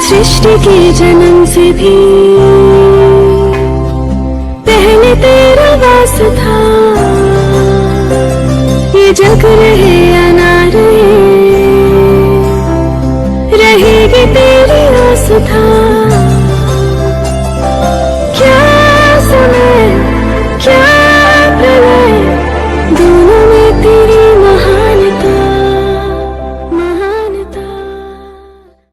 सृष्टि के जन्म से भी पहले तेरा वास था। ये जग रहे या ना रहे, रहेगी तेरी आस्था।